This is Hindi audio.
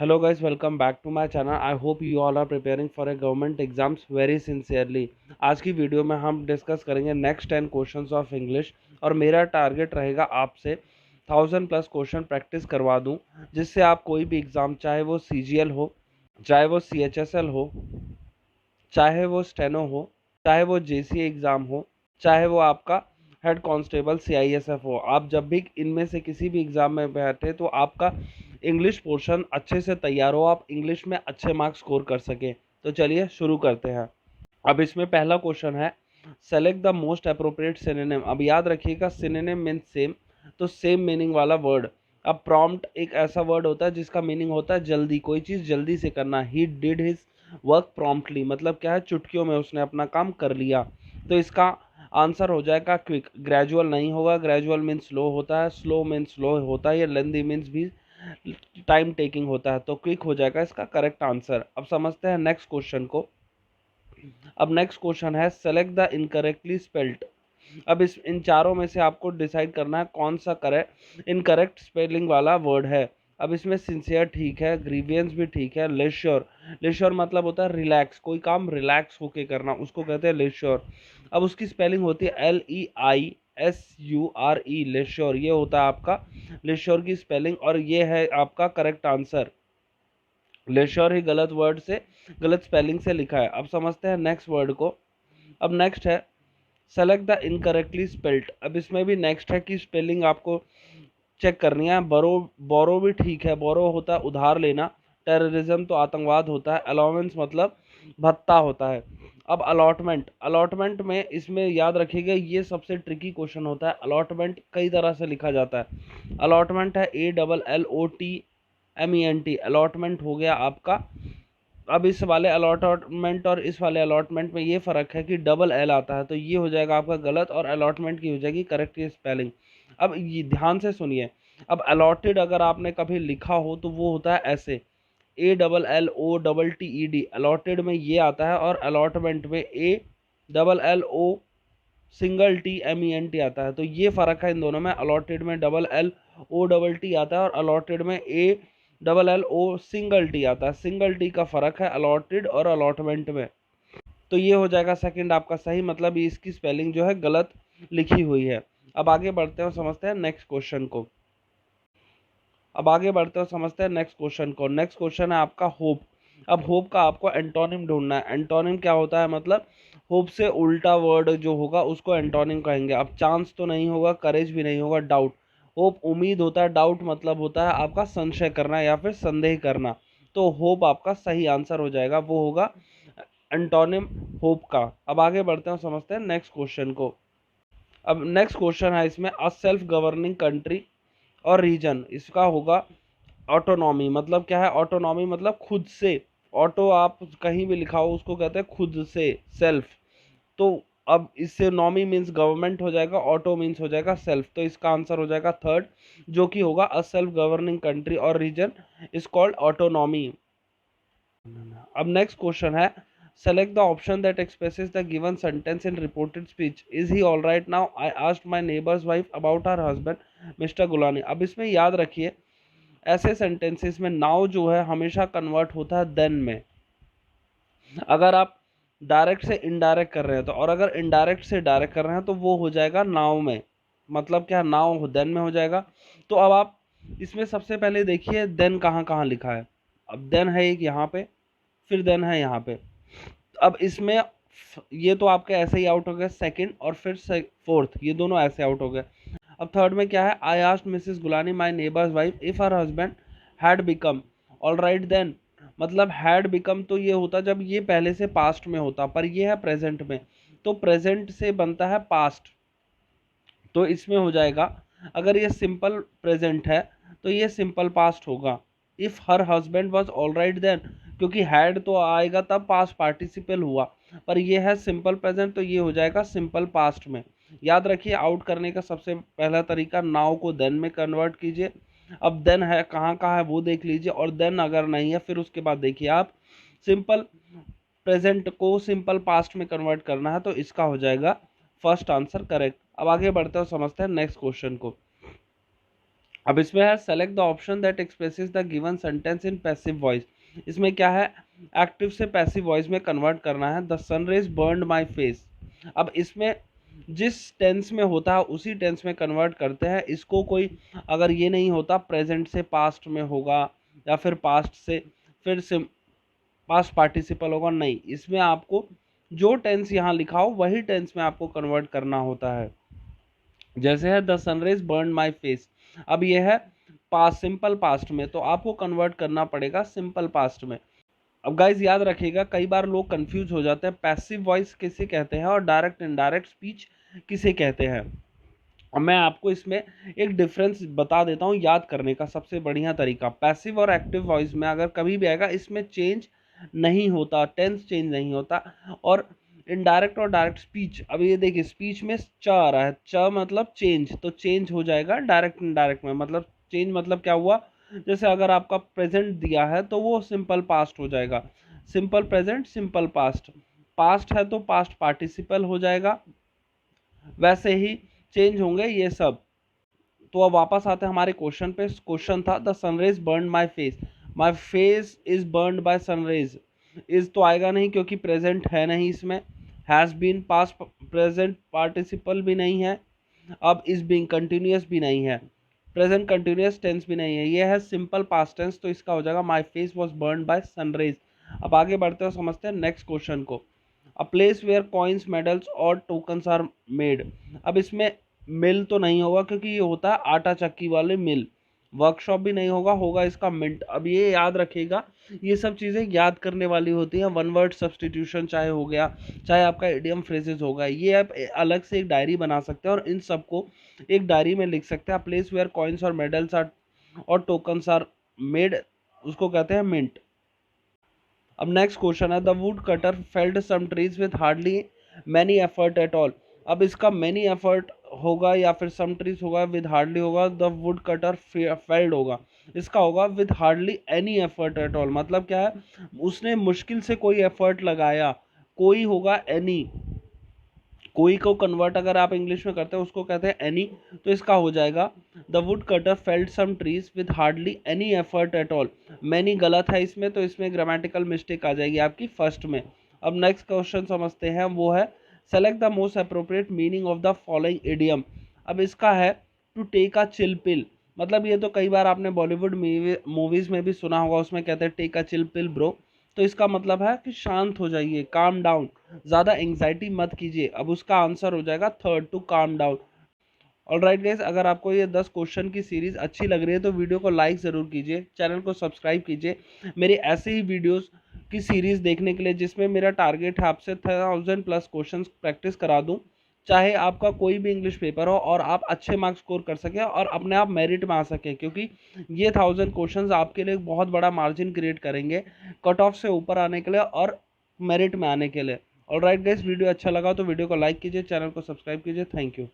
Hello guys, welcome back to my channel. I hope you all are preparing for a government exams very sincerely. आज की वीडियो में हम डिस्कस करेंगे नेक्स्ट 10 क्वेश्चंस ऑफ इंग्लिश और मेरा टारगेट रहेगा आपसे 1000+ क्वेश्चन प्रैक्टिस करवा दूं, जिससे आप कोई भी एग्ज़ाम, चाहे वो सीजीएल हो, चाहे वो सीएचएसएल हो, चाहे वो स्टेनो हो, चाहे वो जेसीए एग्ज़ाम हो, चाहे वो आपका हेड कांस्टेबल सीआईएसएफ हो, आप जब भी इनमें से किसी भी एग्ज़ाम में बैठे तो आपका इंग्लिश पोर्शन अच्छे से तैयार हो, आप इंग्लिश में अच्छे मार्क्स स्कोर कर सकें। तो चलिए शुरू करते हैं। अब इसमें पहला क्वेश्चन है, select the most appropriate synonym. अब याद रखिएगा, सिनोनिम मीन्स सेम, तो सेम मीनिंग वाला वर्ड। अब प्रॉम्प्ट एक ऐसा वर्ड होता है जिसका मीनिंग होता है जल्दी, कोई चीज़ जल्दी से करना। He did his work promptly, मतलब क्या है, चुटकियों में उसने अपना काम कर लिया। तो इसका आंसर हो जाएगा क्विक। ग्रेजुअल नहीं होगा, ग्रेजुअल मीन्स स्लो होता है, स्लो मीन्स स्लो होता है, या लेंदी मीन्स भी टाइम टेकिंग होता है। तो क्विक हो जाएगा इसका करेक्ट आंसर। अब समझते हैं नेक्स्ट क्वेश्चन को। अब नेक्स्ट क्वेश्चन है, सेलेक्ट द इनकरेक्टली स्पेल्ड। अब इस इन चारों में से आपको डिसाइड करना है कौन सा करेक्ट इनकरेक्ट स्पेलिंग वाला वर्ड है। अब इसमें सिंसियर ठीक है, ग्रीवियंस भी ठीक है, लेश्योर, लेश्योर मतलब होता है रिलैक्स, कोई काम रिलैक्स होके करना, उसको कहते हैं लेश्योर। अब उसकी स्पेलिंग होती है LEISURE, लेश्योर, ये होता है आपका लेश्योर की स्पेलिंग, और ये है आपका करेक्ट आंसर। लेश्योर ही गलत वर्ड से, गलत स्पेलिंग से लिखा है। अब समझते हैं नेक्स्ट वर्ड को। अब नेक्स्ट है, सेलेक्ट द इनकरेक्टली स्पेल्ड। अब इसमें भी नेक्स्ट है कि स्पेलिंग आपको चेक करनी है। बोरो, बोरो भी ठीक है, बोरो होता है उधार लेना, टेररिज्म तो आतंकवाद होता है, अलाउंस मतलब भत्ता होता है। अब अलॉटमेंट, अलॉटमेंट में इसमें याद रखिएगा, ये सबसे ट्रिकी क्वेश्चन होता है। अलॉटमेंट कई तरह से लिखा जाता है। अलॉटमेंट है ALLOTMENT, अलॉटमेंट हो गया आपका। अब इस वाले अलॉटमेंट और इस वाले अलॉटमेंट में ये फ़र्क है कि डबल एल आता है, तो ये हो जाएगा आपका गलत, और अलॉटमेंट की हो जाएगी करेक्ट ये स्पेलिंग। अब ये ध्यान से सुनिए। अब अलॉटेड अगर आपने कभी लिखा हो तो वो होता है ऐसे, ALLOTTED, अलॉटेड में ये आता है, और अलॉटमेंट में ALLO आता है। तो ये फ़र्क है इन दोनों में। अलॉटेड में LLOTT आता है, और अलॉटेड में ALLO आता है। सिंगल टी का फ़र्क है अलॉटेड और अलॉटमेंट में। तो ये हो जाएगा सेकंड आपका सही, मतलब ये इसकी स्पेलिंग जो है गलत लिखी हुई है। अब आगे बढ़ते हैं, समझते हैं नेक्स्ट क्वेश्चन को। अब आगे बढ़ते हैं, समझते हैं नेक्स्ट क्वेश्चन को। नेक्स्ट क्वेश्चन है आपका होप। अब होप का आपको एंटोनिम ढूंढना है। एंटोनिम क्या होता है, मतलब होप से उल्टा वर्ड जो होगा उसको एंटोनिम कहेंगे। अब चांस तो नहीं होगा, करेज भी नहीं होगा, डाउट। होप उम्मीद होता है, डाउट मतलब होता है आपका संशय करना या फिर संदेह करना। तो होप आपका सही आंसर हो जाएगा, वो होगा एंटोनिम होप का। अब आगे बढ़ते हैं, समझते हैं नेक्स्ट क्वेश्चन को। अब नेक्स्ट क्वेश्चन है इसमें, अ सेल्फ गवर्निंग कंट्री और रीजन, इसका होगा ऑटोनॉमी। मतलब क्या है ऑटोनॉमी, मतलब खुद से। ऑटो आप कहीं भी लिखा हो उसको कहते हैं खुद से, सेल्फ। तो अब इससे नॉमी मीन्स गवर्नमेंट हो जाएगा, ऑटो मीन्स हो जाएगा सेल्फ। तो इसका आंसर हो जाएगा थर्ड, जो कि होगा अ सेल्फ गवर्निंग कंट्री और रीजन इज कॉल्ड ऑटोनॉमी। अब नेक्स्ट क्वेश्चन है, select the option that expresses the given sentence in reported speech. Is he all right now, I asked my neighbour's wife about her husband mister Gulani. अब इसमें याद रखिए, ऐसे सेंटेंसेस में नाउ जो है हमेशा कन्वर्ट होता है देन में, अगर आप डायरेक्ट से इनडायरेक्ट कर रहे हैं तो, और अगर इनडायरेक्ट से डायरेक्ट कर रहे हैं तो वो हो जाएगा नाउ में। मतलब क्या, नाउ देन में हो जाएगा। तो अब आप इसमें सबसे पहले देखिए देन कहाँ कहाँ लिखा है। अब देन है एक यहाँ पे, फिर देन है यहाँ पे। अब इसमें ये तो आपके ऐसे ही आउट हो गया सेकंड, और फिर फोर्थ, ये दोनों ऐसे आउट हो गए। अब थर्ड में क्या है, I asked Mrs Gulani my neighbour's wife if her husband had become all right then. मतलब हैड बिकम तो ये होता जब ये पहले से पास्ट में होता, पर ये है प्रेजेंट में, तो प्रेजेंट से बनता है पास्ट। तो इसमें हो जाएगा, अगर ये सिंपल प्रेजेंट है तो ये सिंपल पास्ट होगा, if her husband was all right then, क्योंकि हैड तो आएगा तब पास्ट पार्टिसिपल हुआ, पर ये है सिंपल प्रेजेंट, तो ये हो जाएगा सिंपल पास्ट में। याद रखिए, आउट करने का सबसे पहला तरीका, नाउ को देन में कन्वर्ट कीजिए। अब देन है कहाँ कहाँ है वो देख लीजिए, और देन अगर नहीं है फिर उसके बाद देखिए आप सिंपल प्रेजेंट को सिंपल पास्ट में कन्वर्ट करना है, तो इसका हो जाएगा फर्स्ट आंसर करेक्ट। अब आगे बढ़ते हैं, समझते हैं नेक्स्ट क्वेश्चन को। अब इसमें है select the option that expresses the given sentence in passive voice. इसमें क्या है, एक्टिव से पैसिव वॉइस में कन्वर्ट करना है। The sun rays burned my face. अब इसमें जिस टेंस में होता है उसी टेंस में कन्वर्ट करते हैं इसको। कोई अगर ये नहीं होता प्रेजेंट से पास्ट में होगा या फिर पास्ट से फिर से पास्ट पार्टिसिपल होगा, नहीं, इसमें आपको जो टेंस यहाँ लिखा हो वही टेंस में आपको कन्वर्ट करना होता है। जैसे है the sunrise burn my face, अब ये है पास्ट, सिंपल पास्ट में, तो आपको कन्वर्ट करना पड़ेगा सिंपल पास्ट में। अब गाइज याद रखिएगा, कई बार लोग कंफ्यूज हो जाते हैं पैसिव वॉइस किसे कहते हैं और डायरेक्ट इनडायरेक्ट स्पीच किसे कहते हैं। अब मैं आपको इसमें एक डिफरेंस बता देता हूँ याद करने का सबसे बढ़िया तरीका। पैसिव और एक्टिव वॉइस में अगर कभी भी आएगा इसमें चेंज नहीं होता, टेंस चेंज नहीं होता। और इनडायरेक्ट और डायरेक्ट स्पीच, अब ये देखिए स्पीच में च आ रहा है, च मतलब चेंज, तो चेंज हो जाएगा डायरेक्ट इनडायरेक्ट में। मतलब चेंज मतलब क्या हुआ, जैसे अगर आपका प्रेजेंट दिया है तो वो सिंपल पास्ट हो जाएगा, simple present simple past. Past है तो पास्ट पार्टिसिपल हो जाएगा, वैसे ही चेंज होंगे ये सब। तो अब वापस आते हैं हमारे क्वेश्चन पे। क्वेश्चन था the sunrays burn my face is burn by sunrays. Is तो आएगा नहीं क्योंकि प्रेजेंट है नहीं इसमें, has been past present participle भी नहीं है, अब इज बीइंग कंटिन्यूअस भी नहीं है, प्रेजेंट कंटिन्यूअस टेंस भी नहीं है, ये है सिंपल पास्ट टेंस, तो इसका हो जाएगा my face was burn by sunrays. अब आगे बढ़ते हैं, समझते हैं नेक्स्ट क्वेश्चन को। A place where coins medals और टोकन्स आर मेड। अब इसमें मिल तो नहीं होगा क्योंकि ये होता है आटा चक्की वाले मिल। वर्कशॉप भी नहीं होगा, होगा इसका मिंट। अब ये याद रखिएगा, ये सब चीज़ें याद करने वाली होती हैं। वन वर्ड सब्सटीट्यूशन चाहे हो गया, चाहे आपका इडियम फ्रेजेस होगा, ये आप अलग से एक डायरी बना सकते हैं और इन सबको एक डायरी में लिख सकते हैं। प्लेस वेयर कॉइन्स और मेडल्स आर और टोकन्स आर मेड, उसको कहते हैं मिंट। अब नेक्स्ट क्वेश्चन है the wood cutter felled some trees with hardly many effort at all. अब इसका मैनी एफर्ट होगा या फिर सम ट्रीज होगा, विद हार्डली होगा, द वुड कटर फेल्ड होगा, इसका होगा with hardly any effort at all. मतलब क्या है, उसने मुश्किल से कोई एफर्ट लगाया, कोई होगा एनी, कोई को कन्वर्ट अगर आप इंग्लिश में करते हैं उसको कहते हैं एनी, तो इसका हो जाएगा the wood cutter felled some trees with hardly any effort at all. Many गलत है इसमें, तो इसमें ग्रामेटिकल मिस्टेक आ जाएगी आपकी फर्स्ट में। अब नेक्स्ट क्वेश्चन समझते हैं, वो है select the most appropriate meaning of the following idiom. अब इसका है to take a chill pill. मतलब ये तो कई बार आपने बॉलीवुड मूवीज में भी सुना होगा, उसमें कहते हैं take a chill pill bro, तो इसका मतलब है कि शांत हो जाइए, काम डाउन, ज़्यादा एंग्जाइटी मत कीजिए। अब उसका आंसर हो जाएगा third, to calm down. Alright guys, अगर आपको ये 10 क्वेश्चन की सीरीज अच्छी लग रही है तो वीडियो को लाइक ज़रूर कीजिए, चैनल को सब्सक्राइब कीजिए मेरे ऐसे ही वीडियोस की सीरीज देखने के लिए, जिसमें मेरा टारगेट है आपसे 1000+ क्वेश्चन प्रैक्टिस करा दूँ। चाहे आपका कोई भी इंग्लिश पेपर हो और आप अच्छे मार्क्स स्कोर कर सकें और अपने आप मेरिट में आ सकें, क्योंकि ये 1000 क्वेश्चन आपके लिए बहुत बड़ा मार्जिन क्रिएट करेंगे कट ऑफ से ऊपर आने के लिए और मेरिट में आने के लिए। ऑलराइट गाइस, वीडियो अच्छा लगा तो वीडियो को लाइक कीजिए, चैनल को सब्सक्राइब कीजिए। Thank you.